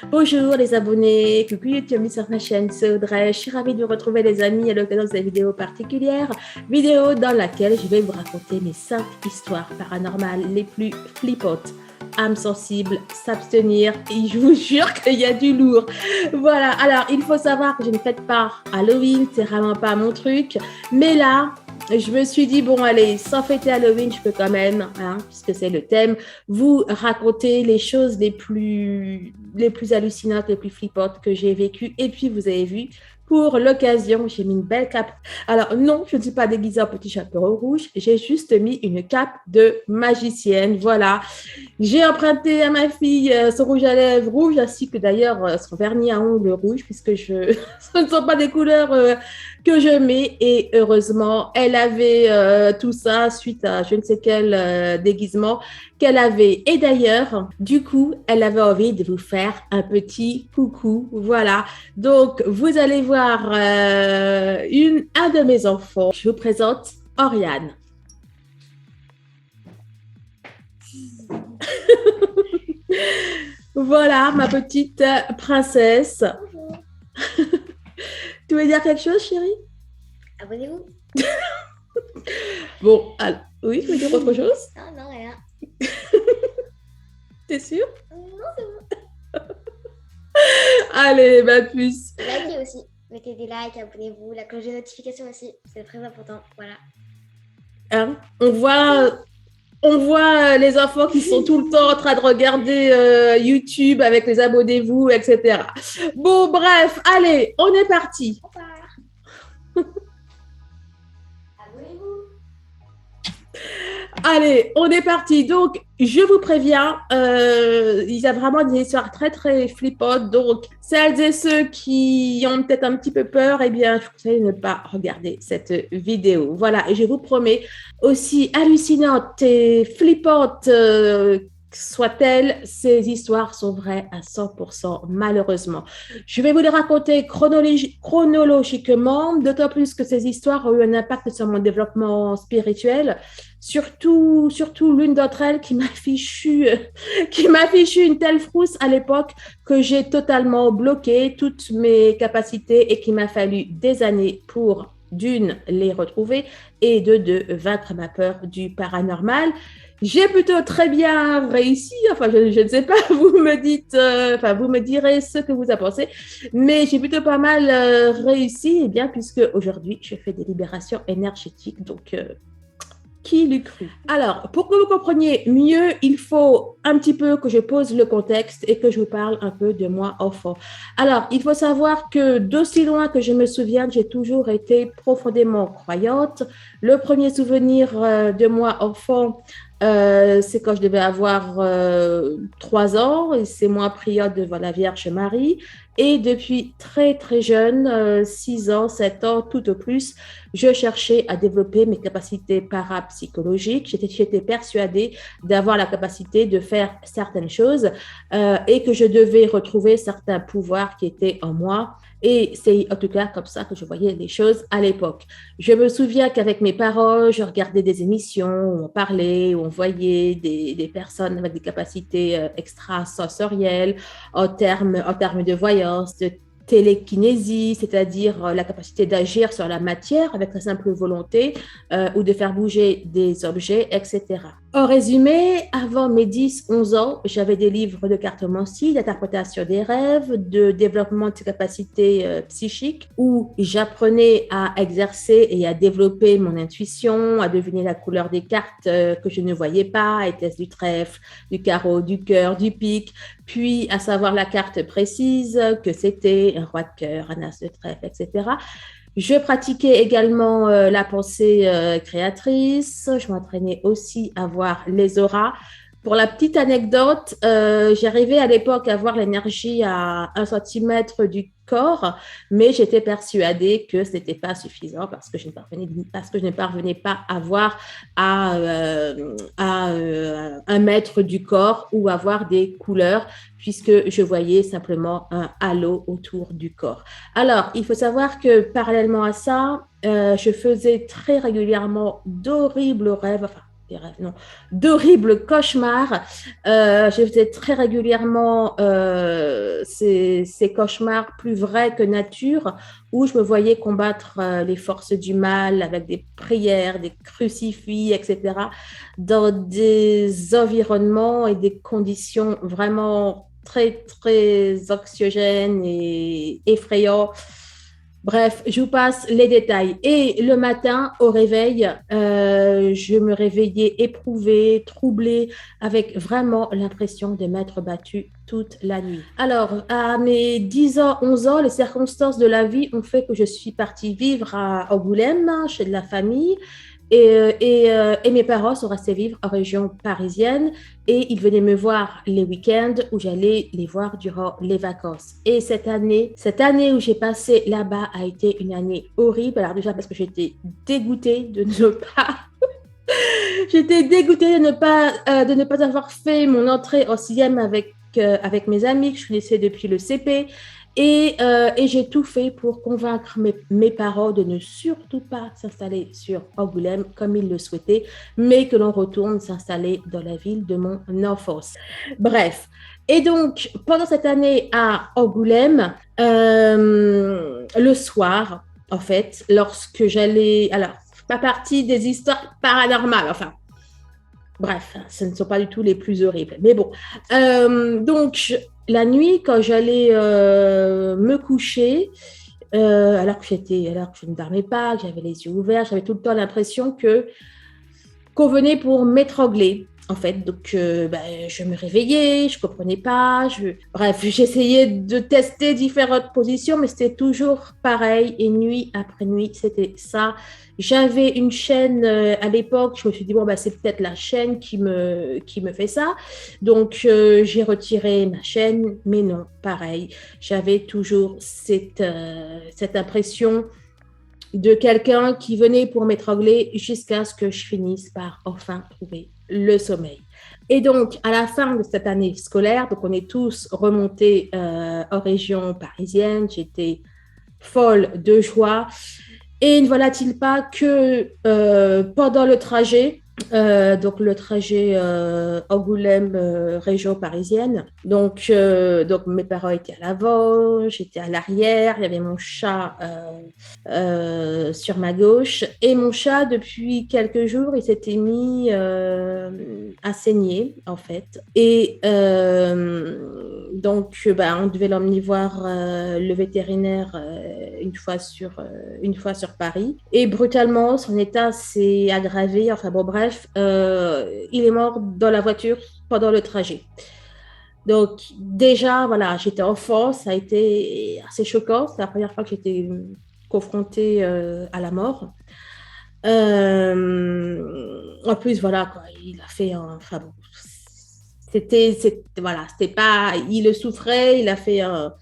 Bonjour les abonnés, coucou YouTube, bienvenue sur ma chaîne, c'est Audrey. Je suis ravie de vous retrouver les amis à l'occasion de cette vidéo particulière, vidéo dans laquelle je vais vous raconter mes 5 histoires paranormales les plus flippantes. Âme sensible, s'abstenir, et je vous jure qu'il y a du lourd. Voilà, alors il faut savoir que je ne fête pas Halloween, c'est vraiment pas mon truc, mais là, je me suis dit, bon, allez, sans fêter Halloween, je peux quand même, hein, puisque c'est le thème, vous raconter les choses les plus hallucinantes, les plus flippantes que j'ai vécues. Et puis, vous avez vu, pour l'occasion, j'ai mis une belle cape. Alors, non, je ne suis pas déguisée en petit chaperon rouge. J'ai juste mis une cape de magicienne. Voilà. J'ai emprunté à ma fille son rouge à lèvres rouge, ainsi que d'ailleurs son vernis à ongles rouge, puisque ce ne sont pas des couleurs que je mets. Et heureusement, elle avait tout ça suite à je ne sais quel déguisement qu'elle avait. Et d'ailleurs, du coup, elle avait envie de vous faire un petit coucou. Voilà. Donc, vous allez voir un de mes enfants. Je vous présente Oriane. Voilà, ma petite princesse. Bonjour. Tu veux dire quelque chose, chérie? Abonnez-vous. Bon, alors, oui, tu veux dire autre chose? Non, non, rien. T'es sûre? Non, c'est bon. Allez, ma puce. Likez aussi. Mettez des likes, abonnez-vous. La cloche de notification aussi. C'est très important. Voilà. Hein? On voit les enfants qui sont tout le temps en train de regarder YouTube avec les abonnez-vous, etc. Bon, bref, allez, on est parti. Au revoir. Abonnez-vous. Allez, on est parti. Donc, je vous préviens, il y a vraiment des histoires très, très flippantes. Donc, celles et ceux qui ont peut-être un petit peu peur, eh bien, je vous conseille de ne pas regarder cette vidéo. Voilà, et je vous promets, aussi hallucinantes et flippantes soient-elles, ces histoires sont vraies à 100%, malheureusement. Je vais vous les raconter chronologiquement, d'autant plus que ces histoires ont eu un impact sur mon développement spirituel. Surtout l'une d'entre elles qui m'a fichu une telle frousse à l'époque que j'ai totalement bloqué toutes mes capacités et qu'il m'a fallu des années pour, d'une, les retrouver et de deux, vaincre ma peur du paranormal. J'ai plutôt très bien réussi, enfin je ne sais pas, vous me dites, vous me direz ce que vous en pensez, mais j'ai plutôt pas mal réussi, eh bien, puisque aujourd'hui je fais des libérations énergétiques, donc qui l'eût cru? Alors, pour que vous compreniez mieux, il faut un petit peu que je pose le contexte et que je vous parle un peu de moi enfant. Alors, il faut savoir que d'aussi loin que je me souvienne, j'ai toujours été profondément croyante. Le premier souvenir de moi enfant, c'est quand je devais avoir 3 ans, et c'est moi prière devant la Vierge Marie. Et depuis très très jeune, 6 ans, 7 ans, tout au plus, je cherchais à développer mes capacités parapsychologiques. J'étais persuadée d'avoir la capacité de faire certaines choses et que je devais retrouver certains pouvoirs qui étaient en moi. Et c'est en tout cas comme ça que je voyais les choses à l'époque. Je me souviens qu'avec mes parents, je regardais des émissions où on parlait, où on voyait des personnes avec des capacités extrasensorielles en termes de voyance, de télékinésie, c'est-à-dire la capacité d'agir sur la matière avec la simple volonté ou de faire bouger des objets, etc. En résumé, avant mes 10-11 ans, j'avais des livres de cartomancie, d'interprétation des rêves, de développement de ses capacités psychiques, où j'apprenais à exercer et à développer mon intuition, à deviner la couleur des cartes que je ne voyais pas, était-ce du trèfle, du carreau, du cœur, du pique, puis à savoir la carte précise, que c'était un roi de cœur, un as de trèfle, etc. Je pratiquais également la pensée créatrice. Je m'entraînais aussi à voir les auras. Pour la petite anecdote, j'arrivais à l'époque à voir l'énergie à 1 centimètre du corps, mais j'étais persuadée que ce n'était pas suffisant parce que je ne parvenais pas à voir à 1 mètre du corps ou à voir des couleurs puisque je voyais simplement un halo autour du corps. Alors, il faut savoir que parallèlement à ça, je faisais très régulièrement d'horribles rêves, enfin, des rêves, non, d'horribles cauchemars. Je faisais très régulièrement ces cauchemars plus vrais que nature, où je me voyais combattre les forces du mal avec des prières, des crucifix, etc., dans des environnements et des conditions vraiment très, très anxiogènes et effrayants. Bref, je vous passe les détails. Et le matin, au réveil, je me réveillais éprouvée, troublée, avec vraiment l'impression de m'être battue toute la nuit. Alors, à mes 10 ans, 11 ans, les circonstances de la vie ont fait que je suis partie vivre à Angoulême, chez de la famille. Et mes parents sont restés vivre en région parisienne et ils venaient me voir les week-ends où j'allais les voir durant les vacances. Et cette année où j'ai passé là-bas a été une année horrible. Alors déjà parce que j'étais dégoûtée de ne pas j'étais dégoûtée de ne pas avoir fait mon entrée en sixième avec mes amis que je connaissais depuis le CP. Et j'ai tout fait pour convaincre mes parents de ne surtout pas s'installer sur Angoulême comme ils le souhaitaient, mais que l'on retourne s'installer dans la ville de mon enfance. Bref. Et donc, pendant cette année à Angoulême, le soir, en fait, lorsque j'allais... Alors, pas partie des histoires paranormales, enfin, bref, ce ne sont pas du tout les plus horribles. Mais bon, donc la nuit, quand j'allais me coucher, alors que je ne dormais pas, que j'avais les yeux ouverts, j'avais tout le temps l'impression qu'on venait pour m'étrangler. En fait, donc je me réveillais, je comprenais pas, bref, j'essayais de tester différentes positions, mais c'était toujours pareil, et nuit après nuit, c'était ça. J'avais une chaîne à l'époque, je me suis dit, bon, c'est peut-être la chaîne qui me fait ça. Donc, j'ai retiré ma chaîne, mais non, pareil. J'avais toujours cette impression de quelqu'un qui venait pour m'étrangler jusqu'à ce que je finisse par enfin trouver le sommeil. Et donc, à la fin de cette année scolaire, donc on est tous remontés en région parisienne, j'étais folle de joie. Et ne voilà-t-il pas que pendant le trajet, donc le trajet Angoulême, région parisienne, donc mes parents étaient à l'avant, j'étais à l'arrière, il y avait mon chat sur ma gauche, et mon chat, depuis quelques jours, il s'était mis à saigner, en fait. Et donc, on devait l'emmener voir le vétérinaire une fois sur Paris. Et brutalement, son état s'est aggravé. Enfin bon, bref, il est mort dans la voiture pendant le trajet. Donc déjà, voilà, j'étais enfant, ça a été assez choquant. C'est la première fois que j'étais confrontée à la mort. En plus, voilà, quoi, il a fait un... Enfin bon, voilà, c'était pas... Il le souffrait, il a fait un...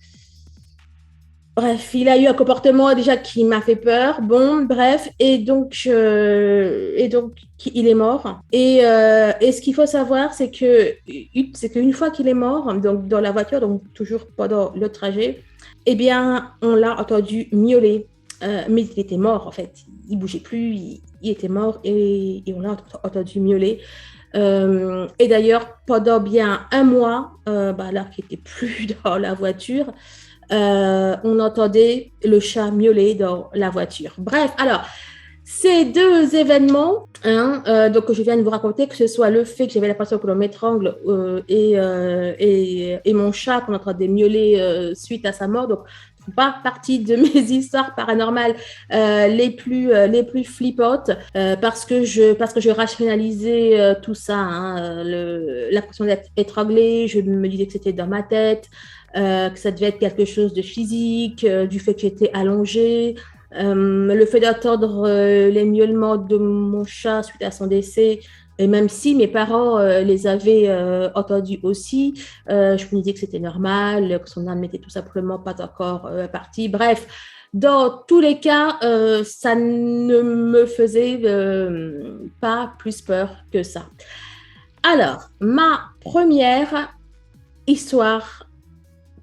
Bref, il a eu un comportement déjà qui m'a fait peur. Bon, bref, et donc il est mort. Et ce qu'il faut savoir, c'est qu'une fois qu'il est mort, donc dans la voiture, donc toujours pendant le trajet, eh bien, on l'a entendu miauler. Mais il était mort en fait. Il bougeait plus, il était mort et on l'a entendu miauler. Et d'ailleurs, pendant bien un mois, alors qu'il n'était plus dans la voiture, on entendait le chat miauler dans la voiture. Bref, alors, ces deux événements donc, que je viens de vous raconter, que ce soit le fait que j'avais l'impression que l'on m'étrangle et mon chat qu'on entendait miauler suite à sa mort, donc ne font pas partie de mes histoires paranormales les plus flippantes parce que je rationalisais tout ça, l'impression d'être étranglée, je me disais que c'était dans ma tête, que ça devait être quelque chose de physique, du fait que j'étais allongée, le fait d'entendre les miaulements de mon chat suite à son décès, et même si mes parents les avaient entendus aussi, je me disais que c'était normal, que son âme n'était tout simplement pas encore partie. Bref, dans tous les cas, ça ne me faisait pas plus peur que ça. Alors, ma première histoire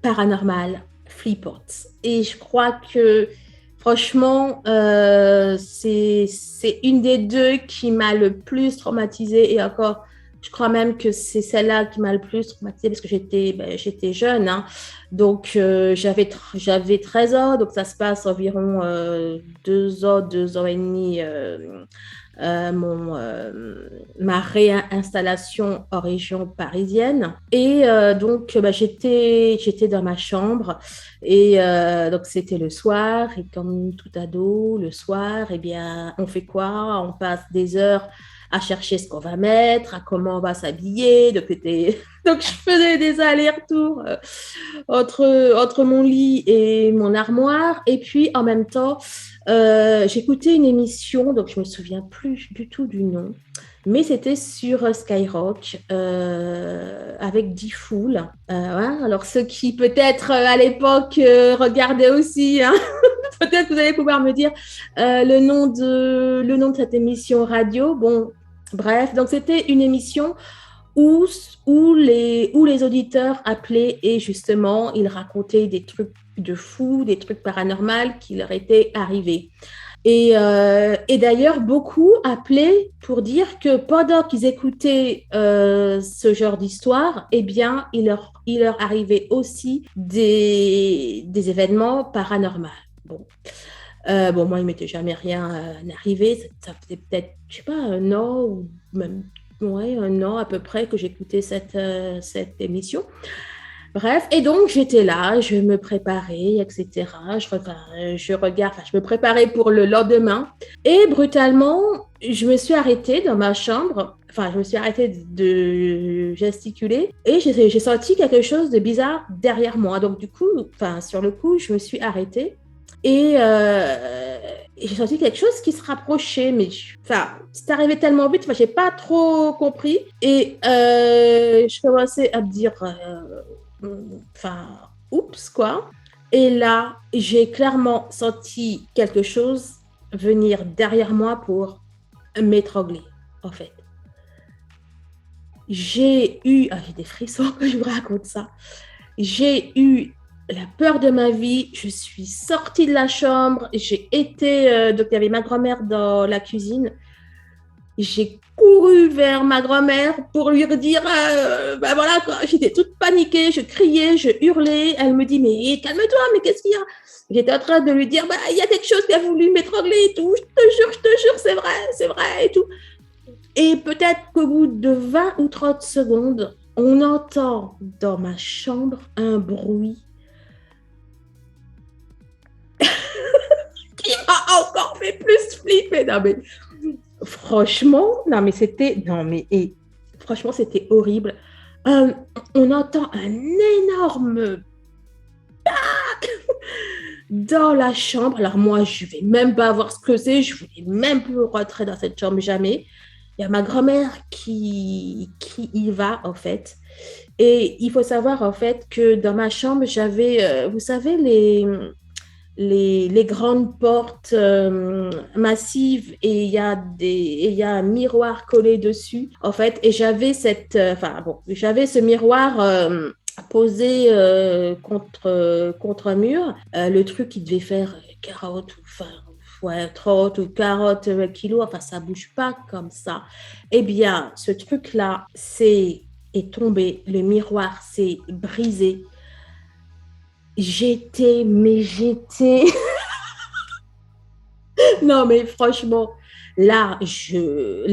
paranormale flippante. Et je crois que Franchement, c'est une des deux qui m'a le plus traumatisée et encore, je crois même que c'est celle-là qui m'a le plus traumatisée parce que j'étais jeune, hein. Donc, j'avais 13 ans, donc ça se passe environ 2 ans et demi, ma réinstallation en région parisienne. Et donc, j'étais dans ma chambre et donc, c'était le soir. Et comme tout ado, le soir, eh bien, on fait quoi? On passe des heures à chercher ce qu'on va mettre, à comment on va s'habiller. Donc, donc je faisais des allers-retours entre mon lit et mon armoire. Et puis, en même temps, j'écoutais une émission, donc je me souviens plus du tout du nom, mais c'était sur Skyrock avec D-Fool. Ouais, alors ceux qui peut-être à l'époque regardaient aussi, hein, peut-être que vous allez pouvoir me dire le nom de cette émission radio. Bon, bref, donc c'était une émission où, où les auditeurs appelaient et justement, ils racontaient des trucs de fous, des trucs paranormaux qui leur étaient arrivés. Et d'ailleurs, beaucoup appelaient pour dire que pendant qu'ils écoutaient ce genre d'histoire, eh bien, il leur arrivait aussi des événements paranormaux. Bon. Bon, moi, il ne m'était jamais rien arrivé. Ça faisait peut-être, je sais pas, un an ou même ouais, un an à peu près que j'écoutais cette émission. Bref, et donc j'étais là, je me préparais, etc. Je me préparais pour le lendemain. Et brutalement, je me suis arrêtée dans ma chambre. Enfin, je me suis arrêtée de gesticuler et j'ai senti quelque chose de bizarre derrière moi. Donc du coup, enfin, sur le coup, je me suis arrêtée. Et j'ai senti quelque chose qui se rapprochait, mais enfin, c'est arrivé tellement vite, enfin, j'ai pas trop compris. Et je commençais à me dire, enfin, oups, quoi. Et là, j'ai clairement senti quelque chose venir derrière moi pour m'étrangler, en fait. J'ai des frissons quand je vous raconte ça. J'ai eu la peur de ma vie. Je suis sortie de la chambre. J'ai été, donc il y avait ma grand-mère dans la cuisine. J'ai couru vers ma grand-mère pour lui dire, ben voilà, quoi. J'étais toute paniquée, je criais, je hurlais. Elle me dit, mais calme-toi, mais qu'est-ce qu'il y a? J'étais en train de lui dire, bah, il y a quelque chose qui a voulu m'étrangler et tout. Je te jure, c'est vrai et tout. Et peut-être qu'au bout de 20 ou 30 secondes, on entend dans ma chambre un bruit qui m'a encore fait plus flipper. Non, mais franchement, franchement, c'était horrible. On entend un énorme dans la chambre. Alors moi, je ne vais même pas voir ce que c'est. Je ne voulais même plus rentrer dans cette chambre, jamais. Il y a ma grand-mère qui y va, en fait. Et il faut savoir, en fait, que dans ma chambre, j'avais, vous savez, les grandes portes massives et il y a un miroir collé dessus, en fait. Et j'avais j'avais ce miroir posé contre un mur. Le truc, qui devait faire 40 30 ou 40 kilos, enfin, ça bouge pas comme ça. Eh bien, ce truc-là, est tombé, le miroir s'est brisé. J'étais... Non, mais franchement, là, je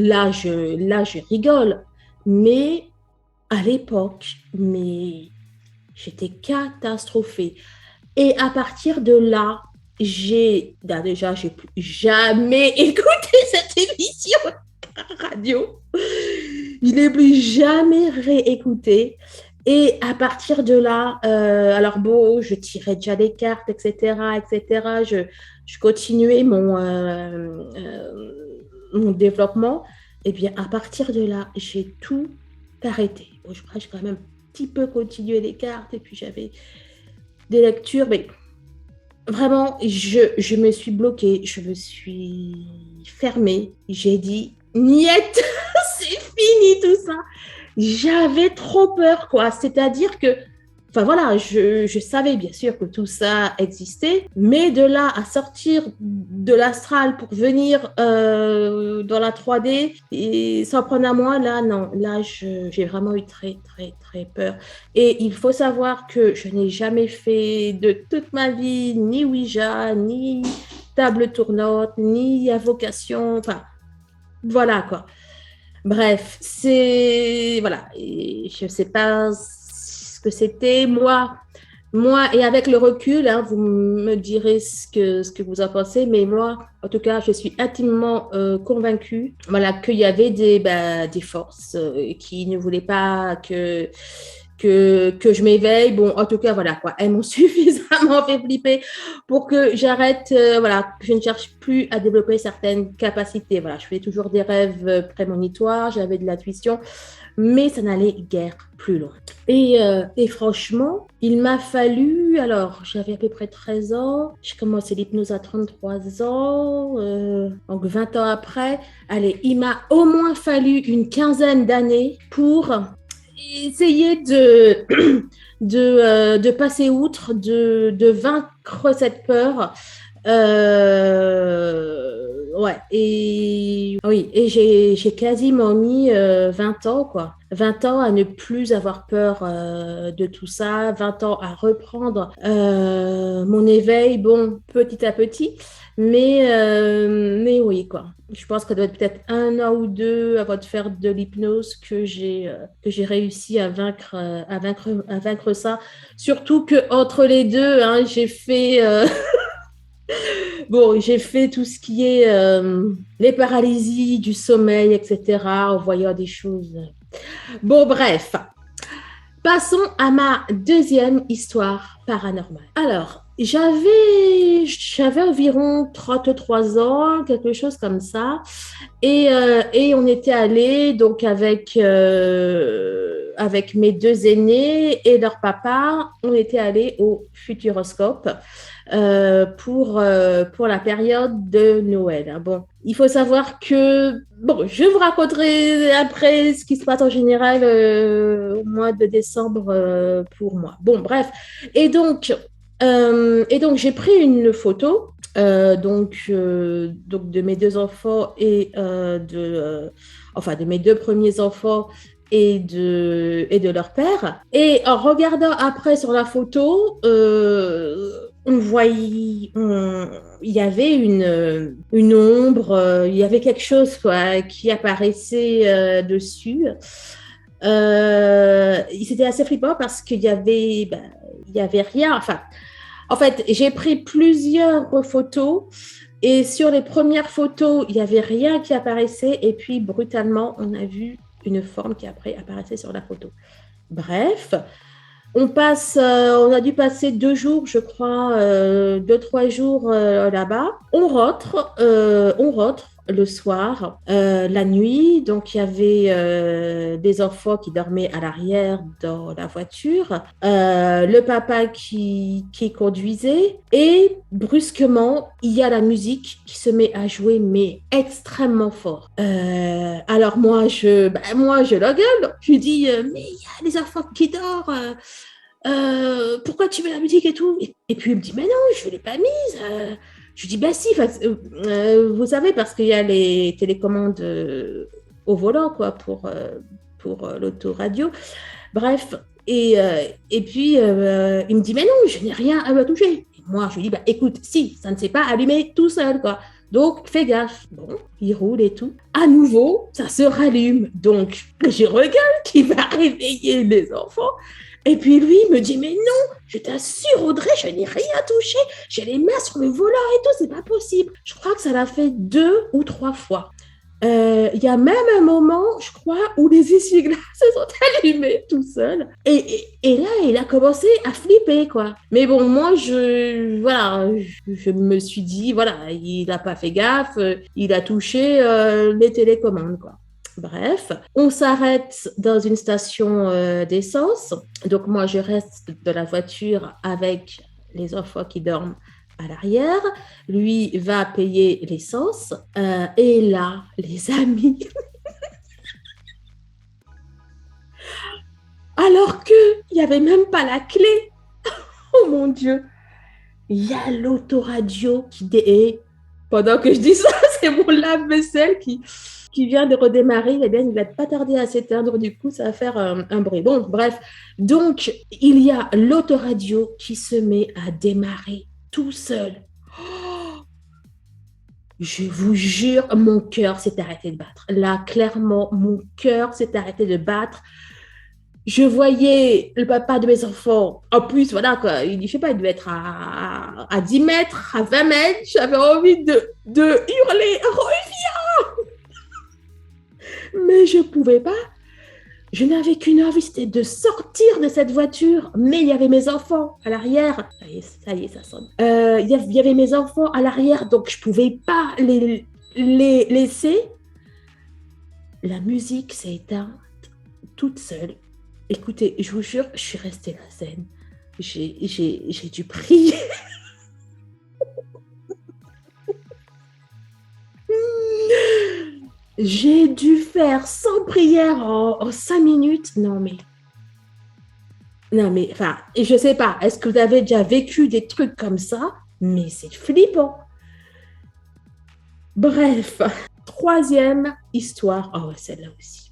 rigole. Mais à l'époque, mais j'étais catastrophée. Et à partir de là, j'ai plus jamais écouté cette émission radio. Je l'ai plus jamais réécouté. Et à partir de là, alors bon, je tirais déjà des cartes, etc., etc. Je continuais mon développement. Et bien, à partir de là, j'ai tout arrêté. Bon, je crois que j'ai quand même un petit peu continué les cartes et puis j'avais des lectures, mais vraiment, je me suis bloquée, je me suis fermée. J'ai dit, niette, c'est fini tout ça. J'avais trop peur, quoi. C'est-à-dire que Enfin voilà, je savais bien sûr que tout ça existait, mais de là à sortir de l'astral pour venir dans la 3D et s'en prendre à moi, là non, là j'ai vraiment eu très très très peur. Et il faut savoir que je n'ai jamais fait de toute ma vie ni Ouija, ni table tournante, ni invocation, enfin voilà quoi. Bref, c'est voilà, et je sais pas ce que c'était moi et avec le recul, hein, vous me direz ce que vous en pensez, mais moi, en tout cas, je suis intimement convaincue, voilà, qu'il y avait des forces qui ne voulaient pas que je m'éveille. Bon, en tout cas, voilà quoi. Elles m'ont suffisamment fait flipper pour que j'arrête, voilà, je ne cherche plus à développer certaines capacités. Voilà, je fais toujours des rêves prémonitoires, j'avais de l'intuition, mais ça n'allait guère plus loin. Et franchement, il m'a fallu, alors j'avais à peu près 13 ans, j'ai commencé l'hypnose à 33 ans, donc 20 ans après, allez, il m'a au moins fallu une quinzaine d'années pour essayer de passer outre, de vaincre cette peur. Ouais, et oui, et j'ai quasiment mis 20 ans, quoi. 20 ans à ne plus avoir peur de tout ça, 20 ans à reprendre mon éveil, bon, petit à petit, mais oui, quoi. Je pense que ça doit être peut-être 1 an ou 2 avant de faire de l'hypnose que j'ai réussi à vaincre ça. Surtout que entre les deux, hein, j'ai fait tout ce qui est les paralysies du sommeil, etc., en voyant des choses. Bon, bref, passons à ma deuxième histoire paranormale. Alors, j'avais environ 33 ans, quelque chose comme ça, et on était allés donc avec mes deux aînés et leur papa, on était allés au Futuroscope pour la période de Noël, hein. Bon, il faut savoir que, bon, je vous raconterai après ce qui se passe en général au mois de décembre pour moi. Bon, bref. Et donc, j'ai pris une photo donc de mes deux enfants et enfin de mes deux premiers enfants et de leur père. Et en regardant après sur la photo, on voyait, il y avait une ombre, il y avait quelque chose quoi, qui apparaissait dessus. C'était assez flippant parce il y avait rien. Enfin, en fait, j'ai pris plusieurs photos et sur les premières photos, il n'y avait rien qui apparaissait et puis brutalement, on a vu une forme qui après apparaissait sur la photo. Bref, on a dû passer 2 jours, je crois, 2, 3 jours là-bas. On rentre le soir, la nuit. Donc, il y avait des enfants qui dormaient à l'arrière dans la voiture, le papa qui conduisait et brusquement, il y a la musique qui se met à jouer, mais extrêmement fort. Alors, moi, je l'engueule. Je lui dis, mais il y a les enfants qui dorment. Pourquoi tu mets la musique et tout et puis il me dit mais non je ne l'ai pas mise. Je lui dis bah si vous savez parce qu'il y a les télécommandes au volant quoi pour l'autoradio, bref, et puis il me dit mais non je n'ai rien à me toucher et moi je lui dis bah écoute si ça ne s'est pas allumé tout seul quoi, donc fais gaffe. Bon, il roule et tout, à nouveau ça se rallume, donc je regarde qui va réveiller les enfants. Et puis lui, il me dit, mais non, je t'assure, Audrey, je n'ai rien touché. J'ai les mains sur le volant et tout, c'est pas possible. Je crois que ça l'a fait 2 ou 3 fois. Il y a même un moment, je crois, où les essuie-glaces se sont allumés tout seuls. Et là, il a commencé à flipper, quoi. Mais bon, moi, je me suis dit, voilà, il n'a pas fait gaffe, il a touché les télécommandes, quoi. Bref, on s'arrête dans une station d'essence. Donc moi, je reste dans la voiture avec les enfants qui dorment à l'arrière. Lui va payer l'essence. Et là, les amis, Alors qu'il n'y avait même pas la clé. Oh mon Dieu. Il y a l'autoradio et pendant que je dis ça, c'est mon lave-vaisselle qui vient de redémarrer. Eh bien, il ne va pas tarder à s'éteindre. Du coup, ça va faire un bruit. Bon, bref. Donc, il y a l'autoradio qui se met à démarrer tout seul. Oh, je vous jure, mon cœur s'est arrêté de battre. Là, clairement, mon cœur s'est arrêté de battre. Je voyais le papa de mes enfants. En plus, voilà, quoi, je sais pas, il devait être à 10 mètres, à 20 mètres. J'avais envie de hurler, reviens! Mais je ne pouvais pas. Je n'avais qu'une envie, c'était de sortir de cette voiture. Mais il y avait mes enfants à l'arrière. Ça y est, ça sonne. Il y avait mes enfants à l'arrière, donc je ne pouvais pas les laisser. La musique s'est éteinte toute seule. Écoutez, je vous jure, je suis restée la scène. J'ai dû prier. J'ai dû faire 100 prières en 5 minutes. Non, mais, enfin, et je sais pas, est-ce que vous avez déjà vécu des trucs comme ça? Mais c'est flippant. Bref, troisième histoire. Oh, celle-là aussi.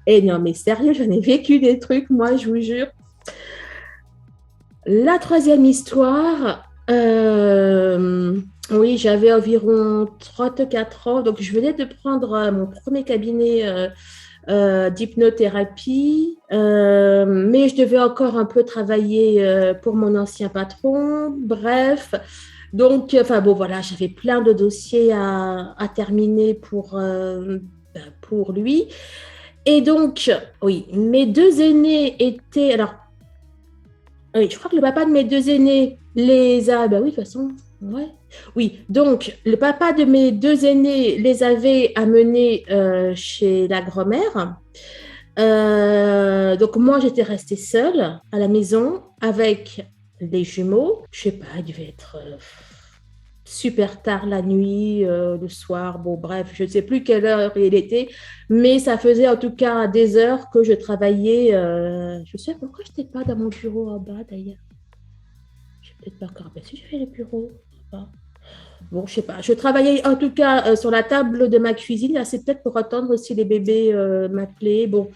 Et non, mais sérieux, j'en ai vécu des trucs, moi, je vous jure. La troisième histoire, oui, j'avais environ 34 ans, donc je venais de prendre mon premier cabinet d'hypnothérapie, mais je devais encore un peu travailler pour mon ancien patron. Bref, donc, enfin bon, voilà, j'avais plein de dossiers à terminer pour lui. Et donc, oui, mes deux aînés étaient, alors, oui, je crois que le papa de mes deux aînés les a, ben oui, de toute façon, ouais. Oui, donc le papa de mes deux aînés les avait amenés chez la grand-mère. Donc moi, j'étais restée seule à la maison avec les jumeaux. Je sais pas, il devait être super tard la nuit, le soir. Bon, bref, je ne sais plus quelle heure il était, mais ça faisait en tout cas des heures que je travaillais. Je sais pas pourquoi je n'étais pas dans mon bureau en bas d'ailleurs. Je n'ai peut-être pas encore. Mais si j'ai fait les bureaux en bas. Bon, je sais pas. Je travaillais en tout cas sur la table de ma cuisine. Là, c'est peut-être pour attendre si les bébés m'appelaient. Bon,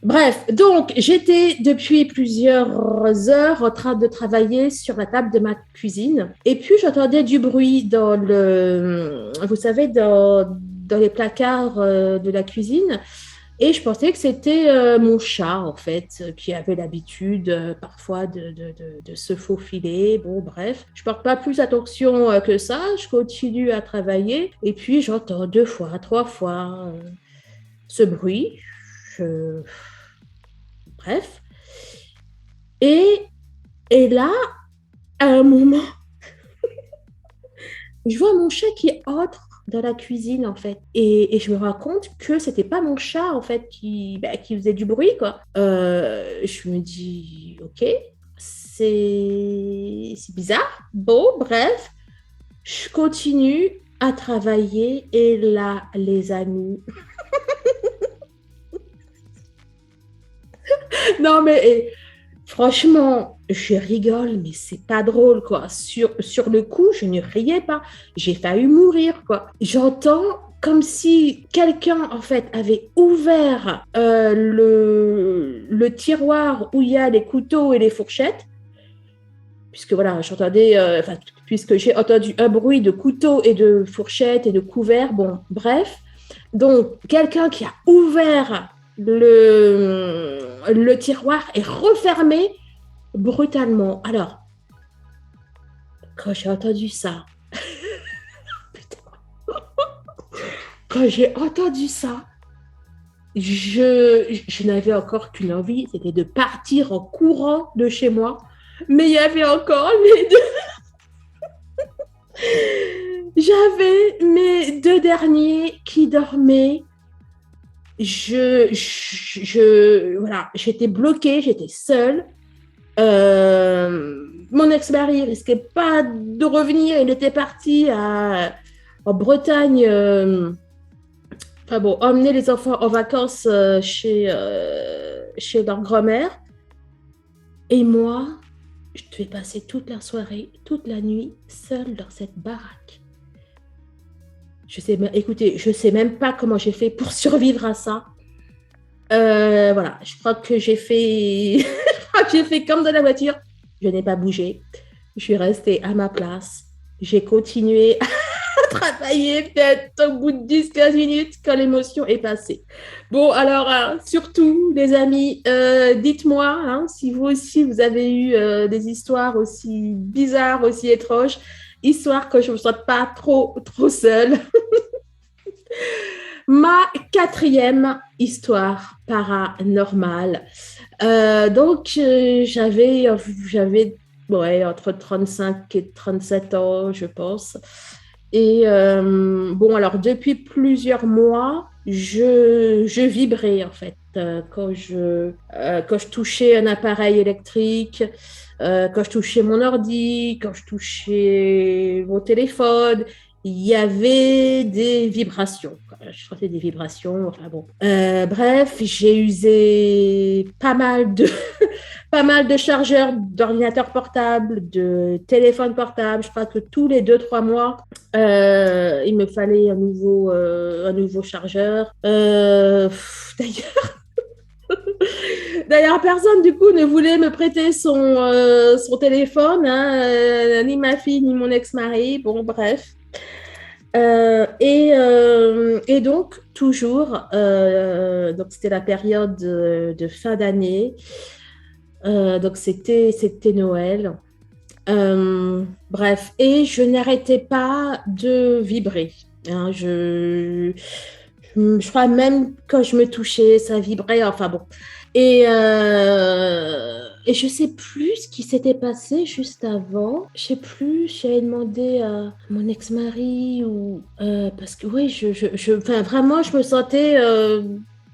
bref. Donc, j'étais depuis plusieurs heures en train de travailler sur la table de ma cuisine. Et puis, j'entendais du bruit vous savez, dans les placards de la cuisine. Et je pensais que c'était mon chat, en fait, qui avait l'habitude parfois de se faufiler. Bon, bref, je ne porte pas plus attention que ça. Je continue à travailler. Et puis, j'entends 2 fois, 3 fois ce bruit. Bref. Et là, à un moment, je vois mon chat qui entre dans la cuisine, en fait. Et je me rends compte que c'était pas mon chat, en fait, qui faisait du bruit, quoi. Je me dis, OK, c'est bizarre. Bon, bref, je continue à travailler. Et là, les amis... non, mais... franchement, je rigole, mais c'est pas drôle, quoi. Sur le coup, je ne riais pas. J'ai failli mourir, quoi. J'entends comme si quelqu'un, en fait, avait ouvert le tiroir où il y a les couteaux et les fourchettes. Puisque, voilà, puisque j'ai entendu un bruit de couteaux et de fourchettes et de couverts. Bon, bref. Donc, quelqu'un qui a ouvert le tiroir est refermé brutalement. Alors, quand j'ai entendu ça, quand j'ai entendu ça, je n'avais encore qu'une envie, c'était de partir en courant de chez moi. Mais il y avait encore les deux. J'avais mes deux derniers qui dormaient. Voilà, j'étais bloquée, j'étais seule. Mon ex-mari risquait pas de revenir, il était parti en Bretagne, emmener les enfants en vacances chez chez leur grand-mère. Et moi, je devais passer toute la soirée, toute la nuit, seule dans cette baraque. Écoutez, je sais même pas comment j'ai fait pour survivre à ça. Voilà, je crois que j'ai fait, je crois que j'ai fait comme dans la voiture. Je n'ai pas bougé. Je suis restée à ma place. J'ai continué à travailler peut-être au bout de 10-15 minutes quand l'émotion est passée. Bon, alors, surtout, les amis, dites-moi hein, si vous aussi, vous avez eu des histoires aussi bizarres, aussi étranges, histoire que je ne me sente pas trop seule. Ma quatrième histoire paranormale. J'avais ouais, entre 35 et 37 ans, je pense. Et bon, alors depuis plusieurs mois, je vibrais en fait quand je touchais un appareil électrique, quand je touchais mon ordi, quand je touchais mon téléphone. Il y avait des vibrations. Je sentais des vibrations. Enfin bon. Bref, j'ai usé pas mal de chargeurs d'ordinateurs portables, de téléphones portables. Je crois que tous les 2-3 mois, il me fallait un nouveau chargeur. D'ailleurs, personne du coup ne voulait me prêter son téléphone, hein, ni ma fille, ni mon ex-mari. Bon, bref. Et donc, toujours, donc c'était la période de fin d'année. Donc, c'était Noël. Bref, et je n'arrêtais pas de vibrer. Hein, je crois même quand je me touchais, ça vibrait. Enfin bon. Et je sais plus ce qui s'était passé juste avant. Je sais plus, j'avais demandé à mon ex-mari ou parce que oui, enfin, vraiment, je me sentais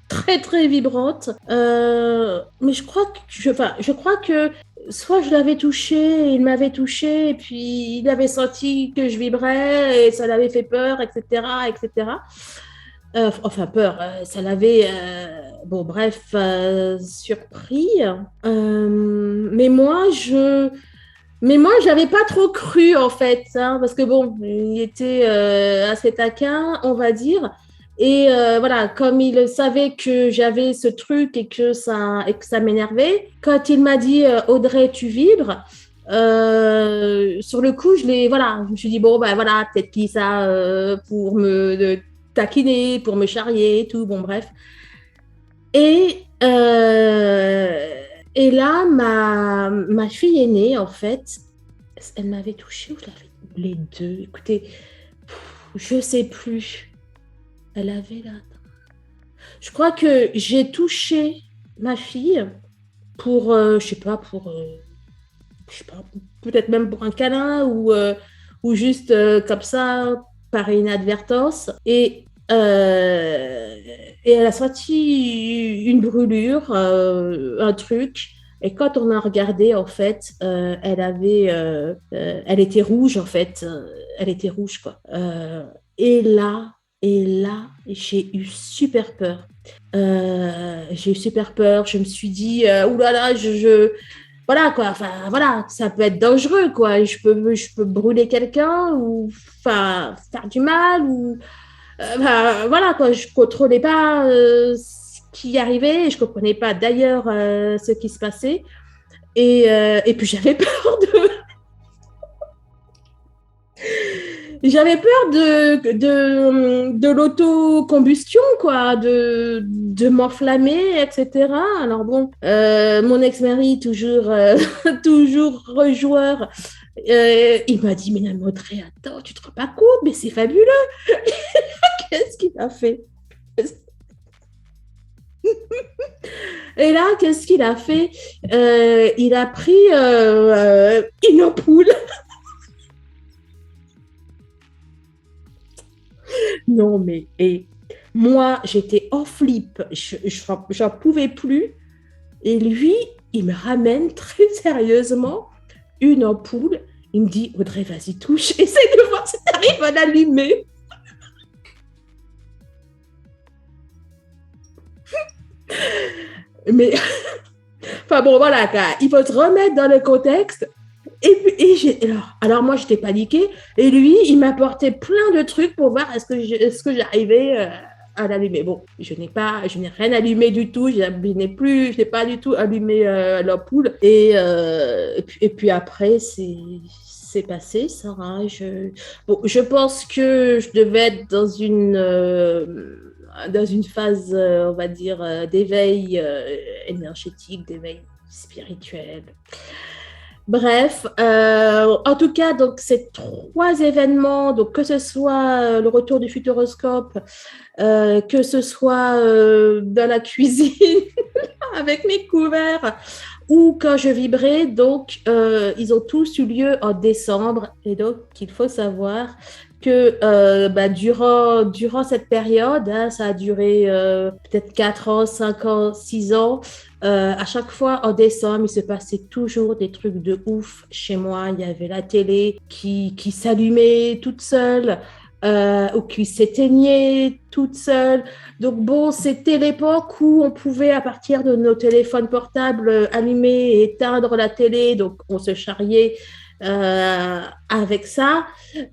très très vibrante. Mais je crois que soit je l'avais touché, il m'avait touché, et puis il avait senti que je vibrais et ça l'avait fait peur, etc., etc. Enfin, peur, ça l'avait, bon, bref, surpris. Mais moi, j'avais pas trop cru, en fait, hein, parce que bon, il était assez taquin, on va dire. Et voilà, comme il savait que j'avais ce truc et que ça m'énervait, quand il m'a dit Audrey, tu vibres, sur le coup, voilà, je me suis dit, bon, ben voilà, peut-être qu'il ça pour me taquiner, pour me charrier et tout, bon, bref. Et, et là, ma fille aînée, en fait, elle m'avait touchée ou je l'avais les deux. Écoutez, je sais plus. Elle avait là. Je crois que j'ai touché ma fille pour, je sais pas, peut-être même pour un câlin ou juste comme ça, par inadvertance. Et elle a senti une brûlure, un truc. Et quand on a regardé, en fait, elle était rouge, en fait. Elle était rouge, quoi. Et là, j'ai eu super peur. J'ai eu super peur. Je me suis dit, oulala, voilà quoi, enfin voilà, ça peut être dangereux quoi. Je peux brûler quelqu'un ou enfin faire du mal ou voilà quoi. Je contrôlais pas ce qui arrivait, je comprenais pas d'ailleurs ce qui se passait et puis j'avais peur de l'autocombustion, quoi, de m'enflammer, etc. Alors bon, mon ex-mari, toujours rejoueur, il m'a dit, mais non, mais Audrey, attends, tu te rends pas compte, mais c'est fabuleux. Qu'est-ce qu'il a fait? Et là, qu'est-ce qu'il a fait? Il a pris une ampoule. Non, mais et moi, j'étais en flip. J'en pouvais plus. Et lui, il me ramène très sérieusement une ampoule. Il me dit, Audrey, vas-y, touche. Essaye de voir si tu arrives à l'allumer. Mais, enfin bon, voilà, il faut se remettre dans le contexte. Et puis, alors moi, j'étais paniquée. Et lui, il m'apportait plein de trucs pour voir est-ce que j'arrivais à l'allumer. Bon, je n'ai rien allumé du tout. Je n'ai pas du tout allumé l'ampoule. Et puis après, c'est passé, ça. Hein. Bon, je pense que je devais être dans une phase, on va dire, d'éveil énergétique, d'éveil spirituel. Bref, en tout cas, donc ces trois événements, donc que ce soit le retour du futuroscope, que ce soit dans la cuisine avec mes couverts ou quand je vibrais, donc ils ont tous eu lieu en décembre. Et donc, il faut savoir que durant cette période, hein, ça a duré peut-être 4 ans, 5 ans, 6 ans, à chaque fois en décembre, il se passait toujours des trucs de ouf chez moi. Il y avait la télé qui s'allumait toute seule ou qui s'éteignait toute seule. Donc bon, c'était l'époque où on pouvait, à partir de nos téléphones portables, allumer et éteindre la télé. Donc on se charriait avec ça.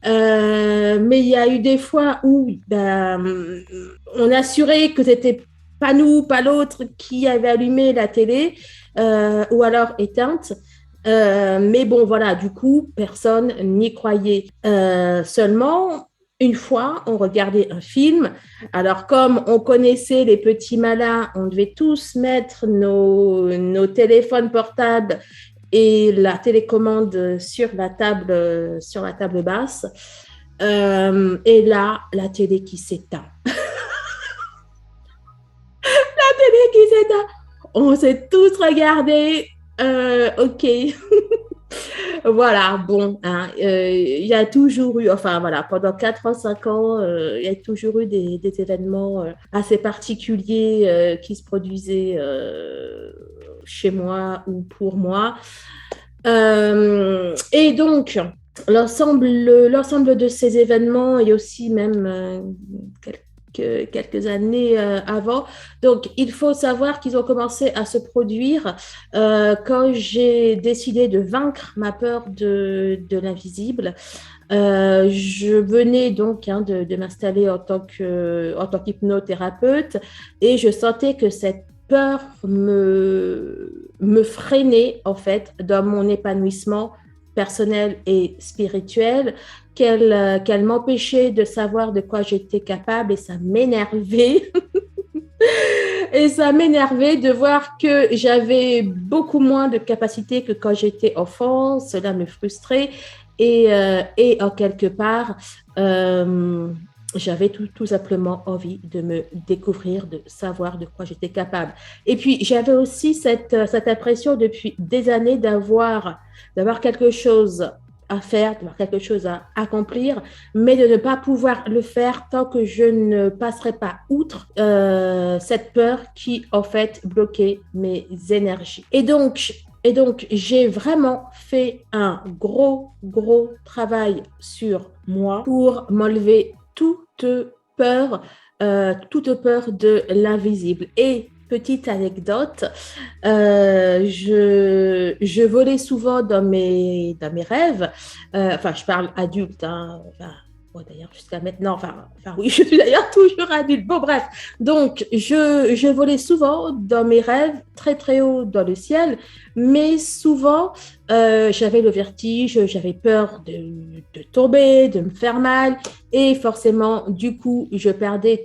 Mais il y a eu des fois où on assurait que c'était pas nous, pas l'autre qui avait allumé la télé ou alors éteinte. Mais bon, voilà, du coup, personne n'y croyait. Seulement, une fois, on regardait un film. Alors, comme on connaissait les petits malins, on devait tous mettre nos téléphones portables et la télécommande sur la table basse. Et là, la télé qui s'éteint. Qui s'éteint. On s'est tous regardés. Ok. Voilà, bon, hein, il y a toujours eu, enfin voilà, pendant 4 ans, 5 ans, il y a toujours eu des événements assez particuliers qui se produisaient chez moi ou pour moi. Et donc, l'ensemble de ces événements et aussi même quelques années avant. Donc, il faut savoir qu'ils ont commencé à se produire quand j'ai décidé de vaincre ma peur de l'invisible. Je venais donc de m'installer en tant qu'hypnothérapeute et je sentais que cette peur me freinait en fait dans mon épanouissement personnel et spirituel, qu'elle m'empêchait de savoir de quoi j'étais capable et ça m'énervait. Et ça m'énervait de voir que j'avais beaucoup moins de capacités que quand j'étais enfant. Cela me frustrait et en quelque part, j'avais tout simplement envie de me découvrir, de savoir de quoi j'étais capable. Et puis, j'avais aussi cette impression depuis des années d'avoir quelque chose à faire, d'avoir quelque chose à accomplir, mais de ne pas pouvoir le faire tant que je ne passerai pas outre cette peur qui, en fait, bloquait mes énergies. Et donc, j'ai vraiment fait un gros travail sur moi pour m'enlever toute peur de l'invisible. Et petite anecdote, je volais souvent dans mes rêves. Enfin, je parle adulte, hein, enfin, bon, d'ailleurs, jusqu'à maintenant, enfin, oui, je suis d'ailleurs toujours adulte. Bon, bref. Donc, je volais souvent dans mes rêves, très, très haut dans le ciel, mais souvent, j'avais le vertige, j'avais peur de tomber, de me faire mal, et forcément, du coup, je perdais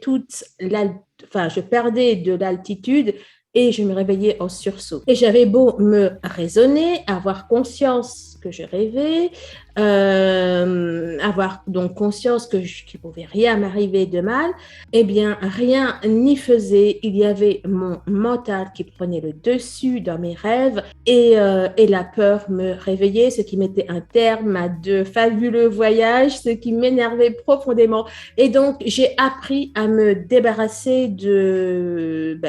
je perdais de l'altitude et je me réveillais en sursaut. Et j'avais beau me raisonner, avoir conscience que je rêvais, avoir donc conscience qu'il ne pouvait rien m'arriver de mal, eh bien, rien n'y faisait. Il y avait mon mental qui prenait le dessus dans mes rêves et la peur me réveillait, ce qui mettait un terme à de fabuleux voyages, ce qui m'énervait profondément. Et donc, j'ai appris à me débarrasser de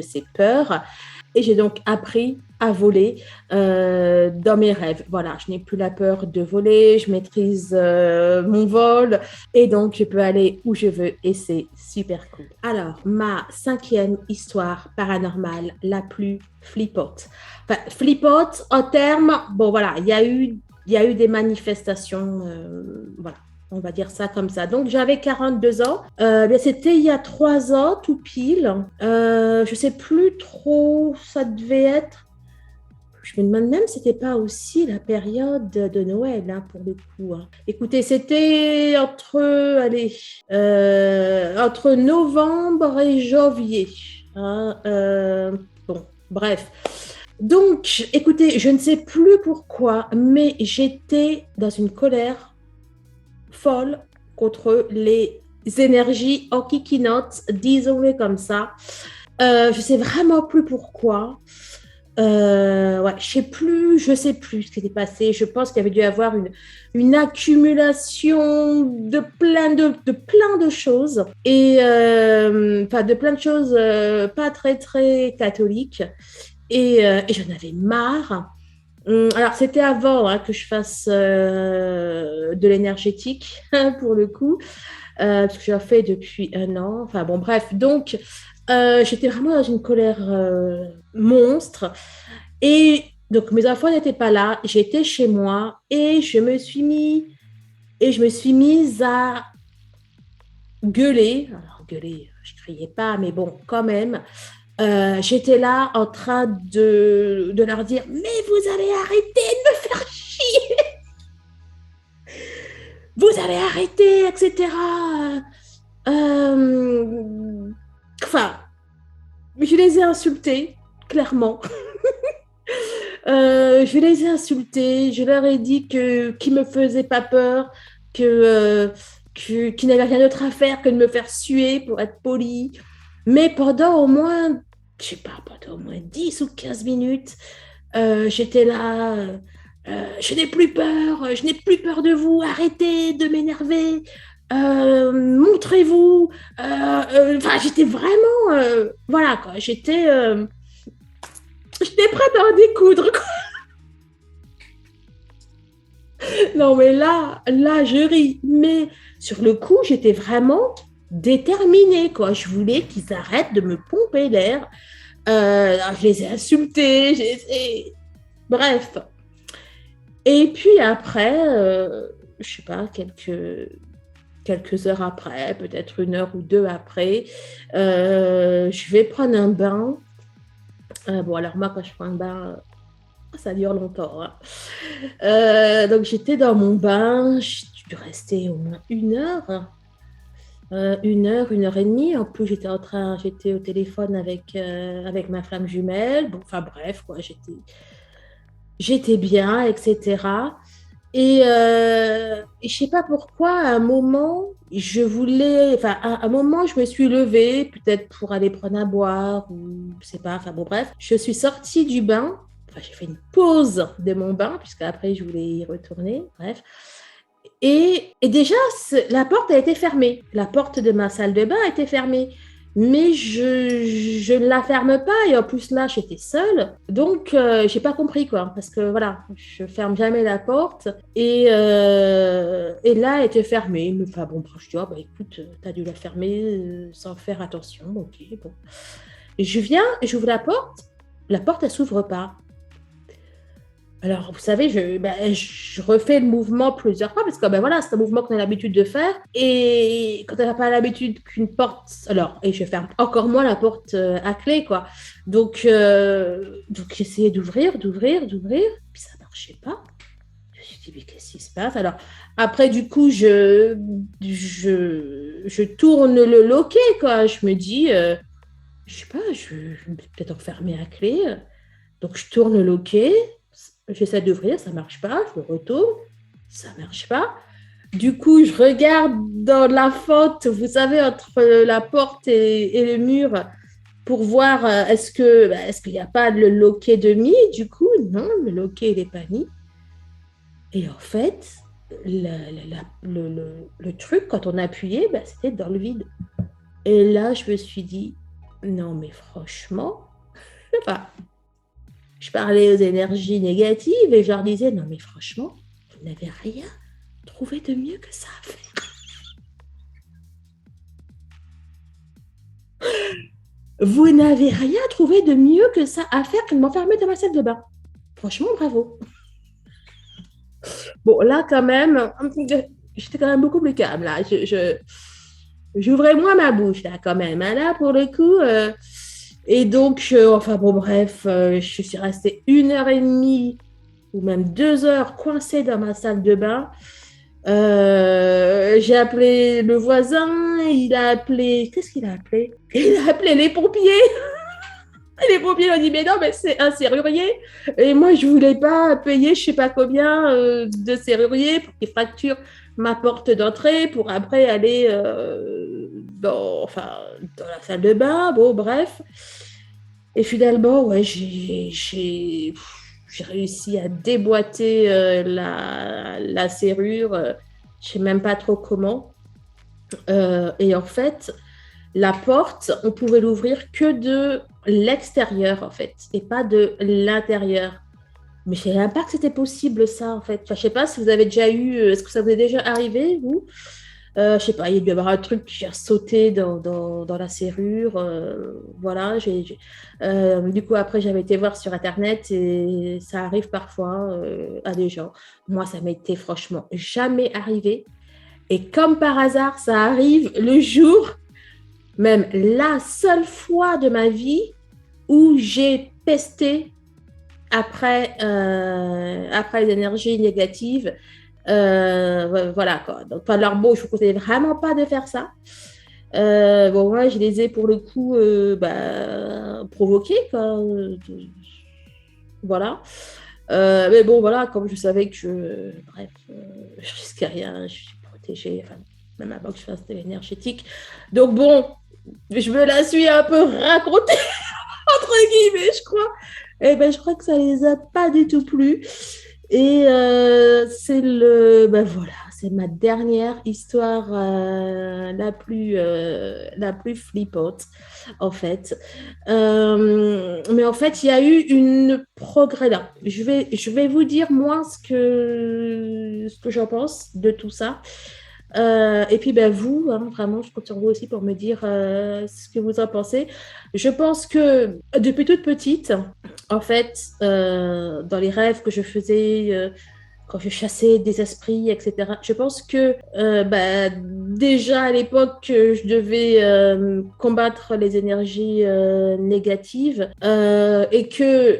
ces peurs. Et j'ai donc appris à voler dans mes rêves. Voilà, je n'ai plus la peur de voler, je maîtrise mon vol et donc je peux aller où je veux et c'est super cool. Alors, ma 5e histoire paranormale la plus flippante. Enfin, flippante en termes, bon voilà, il y a eu des manifestations, voilà. On va dire ça comme ça. Donc, j'avais 42 ans. C'était il y a 3 ans, tout pile. Je ne sais plus trop, ça devait être. Je me demande même si c'était pas aussi la période de Noël, hein, pour le coup. Hein. Écoutez, c'était entre novembre et janvier. Hein, bon, bref. Donc, écoutez, je ne sais plus pourquoi, mais j'étais dans une colère folle contre les énergies enquiquinantes, disons-le comme ça. Je sais vraiment plus pourquoi. Ouais, je sais plus ce qui s'est passé. Je pense qu'il y avait dû y avoir une accumulation de plein de choses et enfin de plein de choses pas très très catholiques et j'en avais marre. Alors, c'était avant hein, que je fasse de l'énergétique, pour le coup, parce que j'en fais depuis 1 an. Enfin, bon, bref. Donc, j'étais vraiment dans une colère monstre. Et donc, mes enfants n'étaient pas là. J'étais chez moi et je me suis mise à gueuler. Alors, gueuler, je criais pas, mais bon, quand même. J'étais là en train de leur dire mais vous allez arrêter de me faire chier, vous allez arrêter, etc. Enfin, je les ai insultés, clairement. Je les ai insultés, je leur ai dit qu'ils ne me faisaient pas peur, qu'ils n'avaient rien d'autre à faire que de me faire suer pour être poli. Mais pendant au moins, je sais pas, pendant au moins 10 ou 15 minutes, j'étais là, je n'ai plus peur de vous, arrêtez de m'énerver, montrez-vous. Enfin, j'étais vraiment, voilà quoi, j'étais prête à en découdre, quoi. Non, mais là, je ris. Mais sur le coup, j'étais vraiment déterminée, quoi. Je voulais qu'ils arrêtent de me pomper l'air. Je les ai insultés. Bref. Et puis après, je sais pas, quelques heures après, peut-être 1 heure ou 2 après, je vais prendre un bain. Bon, alors moi, quand je prends un bain, ça dure longtemps. Hein. Donc, j'étais dans mon bain, j'ai dû rester au moins 1 heure. 1 heure et demie. En plus, j'étais au téléphone avec ma flamme jumelle. Bon, enfin bref, quoi, j'étais bien, etc. Et je sais pas pourquoi, à un moment, à un moment, je me suis levée, peut-être pour aller prendre à boire, ou je sais pas, enfin bon, bref. Je suis sortie du bain, enfin, j'ai fait une pause de mon bain, puisque après, je voulais y retourner, bref. Et déjà, la porte a été fermée. La porte de ma salle de bain a été fermée. Mais je ne la ferme pas. Et en plus, là, j'étais seule. Donc, je n'ai pas compris, quoi. Parce que, voilà, je ne ferme jamais la porte. Et là, elle était fermée. Mais, enfin, bon, je dis, oh, bah, écoute, tu as dû la fermer sans faire attention. Ok, bon. Et j'ouvre la porte. La porte, elle ne s'ouvre pas. Alors, vous savez, je refais le mouvement plusieurs fois parce que voilà, c'est un mouvement qu'on a l'habitude de faire. Et quand on n'a pas l'habitude qu'une porte. Alors, et je ferme encore moins la porte à clé, quoi. Donc j'essayais d'ouvrir, puis ça ne marchait pas. Je me suis dit, mais qu'est-ce qui se passe? Alors, après, du coup, je tourne le loquet, quoi. Je me dis, je sais pas, je vais peut-être enfermer à clé. Donc, je tourne le loquet. J'essaie d'ouvrir, ça ne marche pas. Je me retourne, ça ne marche pas. Du coup, je regarde dans la fente, vous savez, entre la porte et le mur pour voir est-ce qu'il n'y a pas le loquet de mis. Du coup, non, le loquet, il n'est pas mis. Et en fait, le truc, quand on appuyait, c'était dans le vide. Et là, je me suis dit, non, mais franchement, Enfin, je parlais aux énergies négatives et je leur disais, non mais franchement, vous n'avez rien trouvé de mieux que ça à faire. Vous n'avez rien trouvé de mieux que ça à faire que de m'enfermer dans ma salle de bain. Franchement, bravo. Bon, là, quand même, j'étais quand même beaucoup plus calme. Là, j'ouvrais moins ma bouche, là, quand même. Hein, là, pour le coup. Et donc, enfin, bon, bref, je suis restée 1 heure et demie ou même 2 heures coincée dans ma salle de bain. J'ai appelé le voisin, il a appelé. Qu'est-ce qu'il a appelé? Il a appelé les pompiers. Les pompiers ont dit, mais non, mais c'est un serrurier. Et moi, je ne voulais pas payer je ne sais pas combien de serrurier pour qu'il fracture ma porte d'entrée pour après aller dans la salle de bain. Bon, bref. Et finalement, ouais, j'ai réussi à déboîter la serrure. Je ne sais même pas trop comment. Et en fait, la porte, on pouvait l'ouvrir que de l'extérieur, en fait, et pas de l'intérieur. Mais je ne savais même pas que c'était possible, ça, en fait. Enfin, je ne sais pas si vous avez déjà eu... Est-ce que ça vous est déjà arrivé, vous? Je ne sais pas, il y a dû y avoir un truc qui a sauté dans la serrure. Voilà. Du coup, après, j'avais été voir sur Internet et ça arrive parfois à des gens. Moi, ça m'était franchement jamais arrivé. Et comme par hasard, ça arrive le jour, même la seule fois de ma vie où j'ai pesté après les énergies négatives. Voilà, quoi. Donc, pas leur beau, je vous conseille vraiment pas de faire ça. Bon, moi, je les ai pour le coup provoqués, quoi. Voilà. Mais bon, voilà, comme je savais que, bref, je risquais rien, je suis protégée, enfin, même avant que je fasse de l'énergétique. Donc bon, je me la suis un peu racontée, entre guillemets, je crois. Et ben, je crois que ça les a pas du tout plu. Et voilà, c'est ma dernière histoire la plus flippante, en fait. Mais en fait, il y a eu une progrès là. Je vais vous dire moi ce que j'en pense de tout ça. Et puis ben, vous, hein, vraiment, je compte sur vous aussi pour me dire ce que vous en pensez. Je pense que depuis toute petite, en fait, dans les rêves que je faisais quand je chassais des esprits, etc., je pense que déjà à l'époque, je devais combattre les énergies négatives et que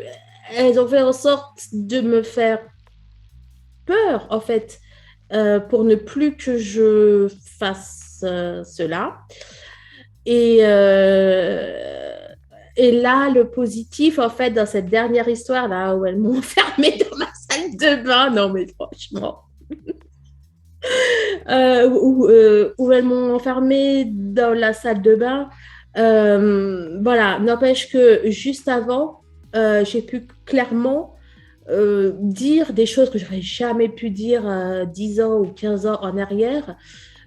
elles ont fait en sorte de me faire peur, en fait, pour ne plus que je fasse cela. Et, et là, le positif, en fait, dans cette dernière histoire, là, où elles m'ont enfermée dans ma salle de bain, non, mais franchement, où elles m'ont enfermée dans la salle de bain, voilà, n'empêche que juste avant, j'ai pu clairement dire des choses que j'aurais jamais pu dire 10 ans ou 15 ans en arrière.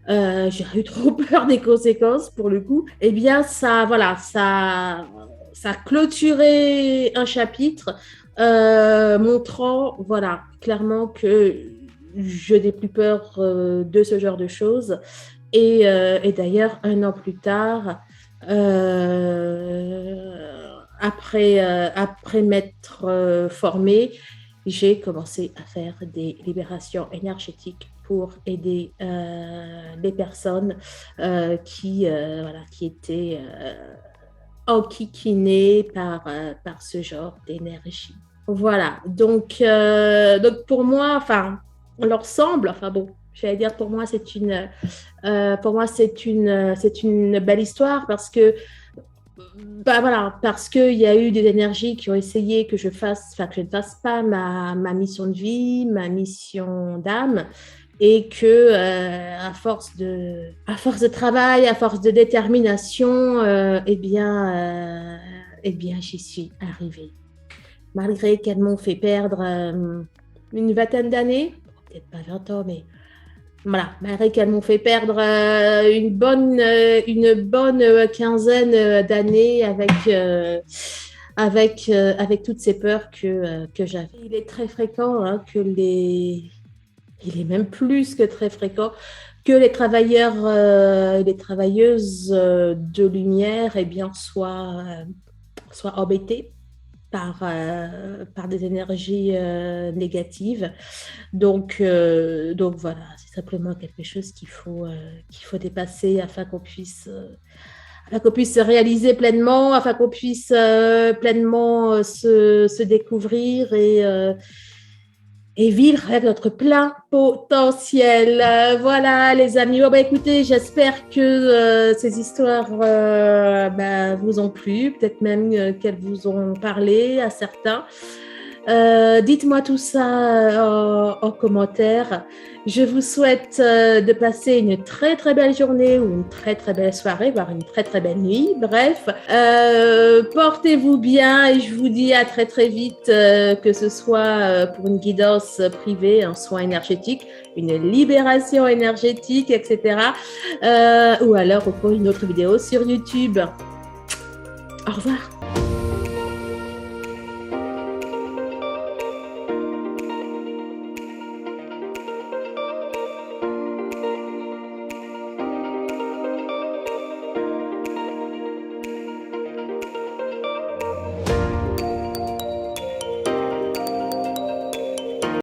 J'ai eu trop peur des conséquences pour le coup. Eh bien, ça a clôturé un chapitre montrant, voilà, clairement que je n'ai plus peur de ce genre de choses. Et d'ailleurs, 1 an plus tard, après m'être formée, j'ai commencé à faire des libérations énergétiques pour aider les personnes qui étaient enquiquinées par ce genre d'énergie. Voilà, donc pour moi, enfin, l'ensemble, enfin bon, j'allais dire pour moi c'est une belle histoire parce que voilà, parce qu'il y a eu des énergies qui ont essayé que je ne fasse pas ma mission de vie, ma mission d'âme, et que à force de travail, à force de détermination, j'y suis arrivée. Malgré qu'elles m'ont fait perdre une vingtaine d'années, peut-être pas 20 ans, mais voilà, malgré qu'elles m'ont fait perdre une bonne quinzaine d'années avec toutes ces peurs que j'avais. Il est très fréquent hein, il est même plus que très fréquent que les travailleurs et les travailleuses de lumière eh bien, soient embêtés par des énergies négatives. Donc voilà, c'est simplement quelque chose qu'il faut dépasser afin qu'on puisse se réaliser pleinement, afin qu'on puisse pleinement se découvrir et vivre avec notre plein potentiel. Voilà, les amis. Bah, écoutez, j'espère que ces histoires vous ont plu, peut-être même qu'elles vous ont parlé à certains. Dites-moi tout ça en commentaire. Je vous souhaite de passer une très très belle journée ou une très très belle soirée, voire une très très belle nuit. Bref, portez-vous bien et je vous dis à très très vite, que ce soit pour une guidance privée, un soin énergétique, une libération énergétique, etc. Ou alors pour une autre vidéo sur YouTube. Au revoir.